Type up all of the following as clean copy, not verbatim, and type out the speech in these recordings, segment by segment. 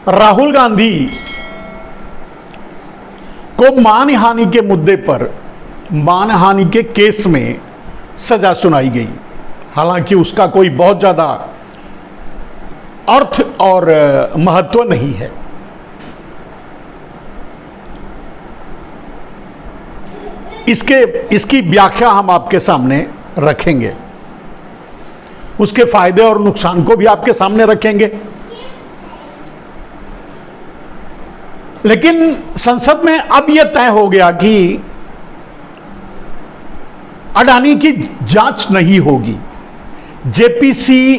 राहुल गांधी को मानहानि के मुद्दे पर मानहानि के केस में सजा सुनाई गई। हालांकि उसका कोई बहुत ज्यादा अर्थ और महत्व नहीं है। इसकी व्याख्या हम आपके सामने रखेंगे, उसके फायदे और नुकसान को भी आपके सामने रखेंगे। लेकिन संसद में अब यह तय हो गया कि अडानी की जांच नहीं होगी। जेपीसी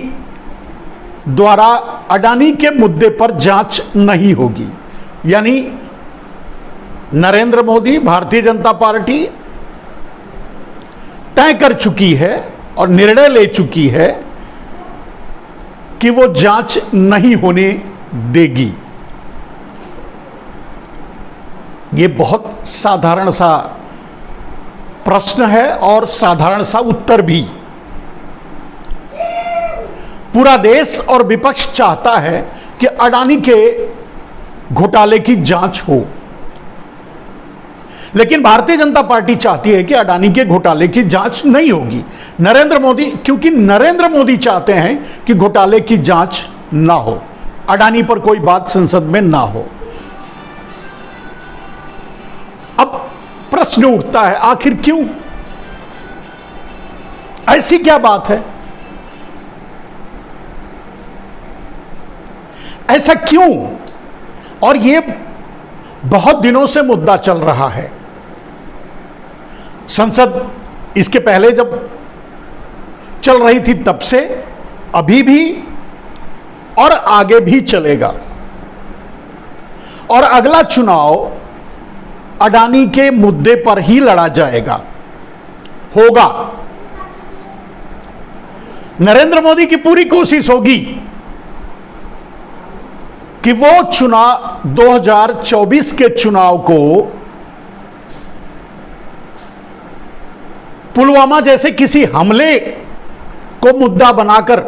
द्वारा अडानी के मुद्दे पर जांच नहीं होगी। यानी नरेंद्र मोदी, भारतीय जनता पार्टी तय कर चुकी है और निर्णय ले चुकी है कि वो जांच नहीं होने देगी। ये बहुत साधारण सा प्रश्न है और साधारण सा उत्तर भी। पूरा देश और विपक्ष चाहता है कि अडानी के घोटाले की जांच हो, लेकिन भारतीय जनता पार्टी चाहती है कि अडानी के घोटाले की जांच नहीं होगी। क्योंकि नरेंद्र मोदी चाहते हैं कि घोटाले की जांच ना हो, अडानी पर कोई बात संसद में ना हो। अब प्रश्न उठता है, आखिर क्यों? ऐसी क्या बात है? ऐसा क्यों? और यह बहुत दिनों से मुद्दा चल रहा है। संसद इसके पहले जब चल रही थी तब से, अभी भी और आगे भी चलेगा। और अगला चुनाव अडानी के मुद्दे पर ही लड़ा जाएगा, होगा। नरेंद्र मोदी की पूरी कोशिश होगी कि वो चुनाव 2024 के चुनाव को पुलवामा जैसे किसी हमले को मुद्दा बनाकर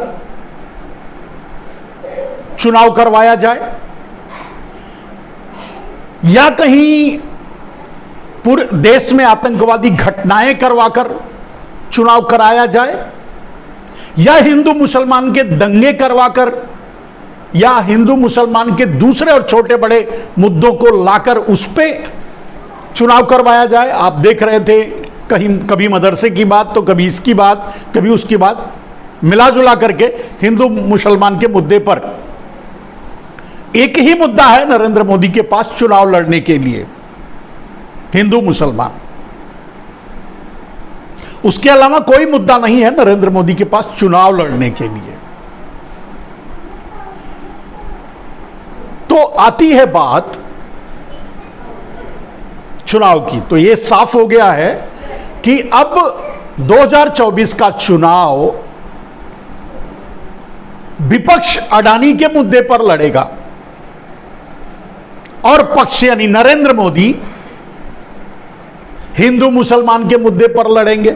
चुनाव करवाया जाए, या कहीं पूरे देश में आतंकवादी घटनाएं करवाकर चुनाव कराया जाए, या हिंदू मुसलमान के दंगे करवाकर, या हिंदू मुसलमान के दूसरे और छोटे बड़े मुद्दों को लाकर उस पे चुनाव करवाया जाए। आप देख रहे थे कभी मदरसे की बात, तो कभी इसकी बात, कभी उसकी बात, मिला जुला करके हिंदू मुसलमान के मुद्दे पर एक ही मुद्दा है नरेंद्र मोदी के पास चुनाव लड़ने के लिए, हिंदू मुसलमान। उसके अलावा कोई मुद्दा नहीं है नरेंद्र मोदी के पास चुनाव लड़ने के लिए। तो आती है बात चुनाव की, तो यह साफ हो गया है कि अब 2024 का चुनाव विपक्ष अडानी के मुद्दे पर लड़ेगा और पक्ष यानी नरेंद्र मोदी हिंदू मुसलमान के मुद्दे पर लड़ेंगे।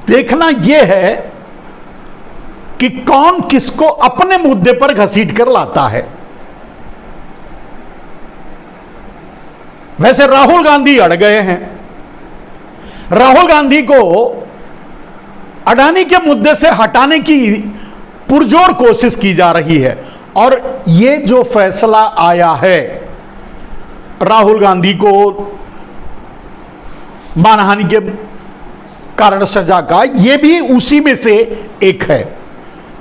देखना यह है कि कौन किसको अपने मुद्दे पर घसीट कर लाता है। वैसे राहुल गांधी अड़ गए हैं। राहुल गांधी को अडानी के मुद्दे से हटाने की पुरजोर कोशिश की जा रही है, और यह जो फैसला आया है राहुल गांधी को मानहानि के कारण सजा का, यह भी उसी में से एक है।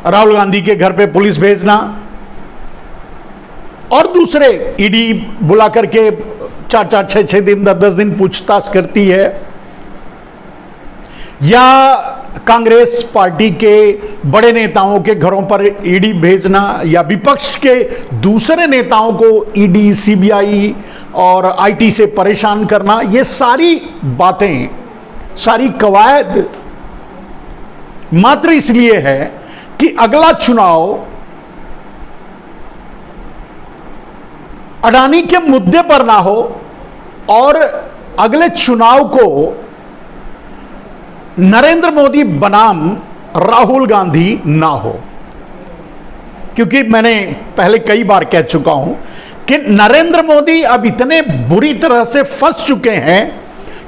राहुल गांधी के घर पे पुलिस भेजना और दूसरे ईडी बुला करके 4-4, 6-6 दिन, 10-10 दिन पूछताछ करती है, या कांग्रेस पार्टी के बड़े नेताओं के घरों पर ईडी भेजना, या विपक्ष के दूसरे नेताओं को ईडी, सीबीआई और आईटी से परेशान करना। ये सारी बातें, सारी कवायद मात्र इसलिए है कि अगला चुनाव अडानी के मुद्दे पर ना हो और अगले चुनाव को नरेंद्र मोदी बनाम राहुल गांधी ना हो। क्योंकि मैंने पहले कई बार कह चुका हूं कि नरेंद्र मोदी अब इतने बुरी तरह से फंस चुके हैं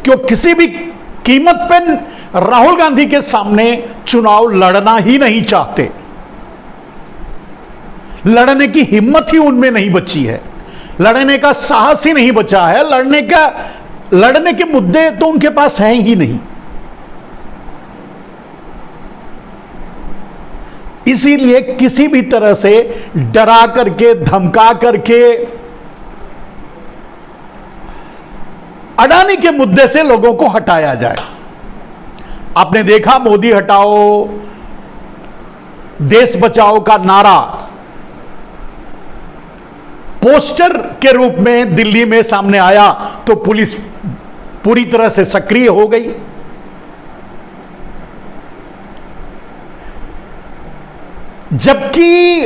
कि वो किसी भी कीमत पर राहुल गांधी के सामने चुनाव लड़ना ही नहीं चाहते। लड़ने की हिम्मत ही उनमें नहीं बची है, लड़ने का साहस ही नहीं बचा है, लड़ने के मुद्दे तो उनके पास हैं ही नहीं। इसीलिए किसी भी तरह से डरा करके, धमका करके अडानी के मुद्दे से लोगों को हटाया जाए। आपने देखा मोदी हटाओ, देश बचाओ का नारा पोस्टर के रूप में दिल्ली में सामने आया तो पुलिस पूरी तरह से सक्रिय हो गई। जबकि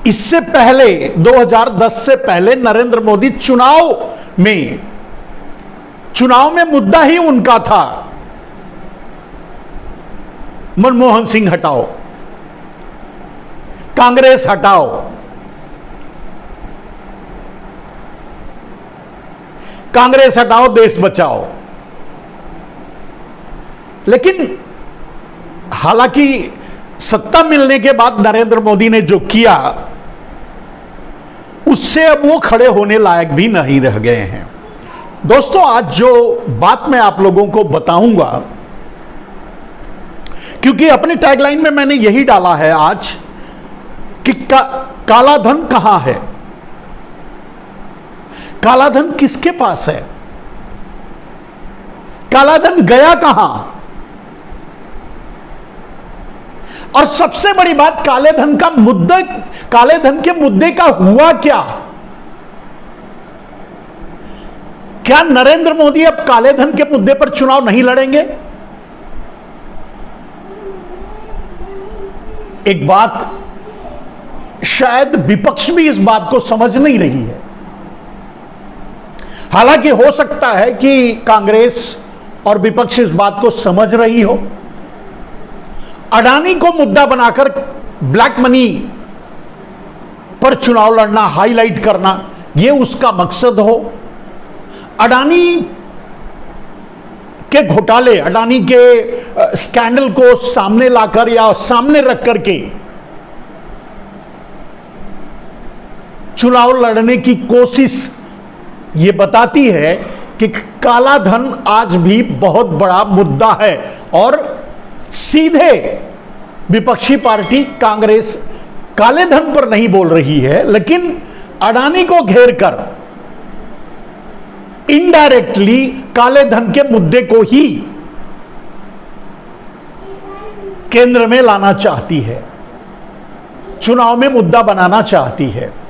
इससे पहले 2010 से पहले नरेंद्र मोदी चुनाव में मुद्दा ही उनका था, मनमोहन सिंह हटाओ, कांग्रेस हटाओ, कांग्रेस हटाओ, देश बचाओ। लेकिन हालांकि सत्ता मिलने के बाद नरेंद्र मोदी ने जो किया उससे अब वो खड़े होने लायक भी नहीं रह गए हैं। दोस्तों, आज जो बात मैं आप लोगों को बताऊंगा, क्योंकि अपनी टैगलाइन में मैंने यही डाला है आज कि काला धन कहां है, काला धन किसके पास है, काला धन गया कहां, और सबसे बड़ी बात, काले धन के मुद्दे का हुआ क्या। क्या नरेंद्र मोदी अब काले धन के मुद्दे पर चुनाव नहीं लड़ेंगे? एक बात शायद विपक्ष भी इस बात को समझ नहीं रही है। हालांकि हो सकता है कि कांग्रेस और विपक्ष इस बात को समझ रही हो। अडानी को मुद्दा बनाकर ब्लैक मनी पर चुनाव लड़ना, हाईलाइट करना, यह उसका मकसद हो। अडानी के घोटाले, अडानी के स्कैंडल को सामने लाकर या सामने रख करके चुनाव लड़ने की कोशिश ये बताती है कि काला धन आज भी बहुत बड़ा मुद्दा है। और सीधे विपक्षी पार्टी कांग्रेस काले धन पर नहीं बोल रही है, लेकिन अडानी को घेर कर इनडायरेक्टली काले धन के मुद्दे को ही केंद्र में लाना चाहती है, चुनाव में मुद्दा बनाना चाहती है।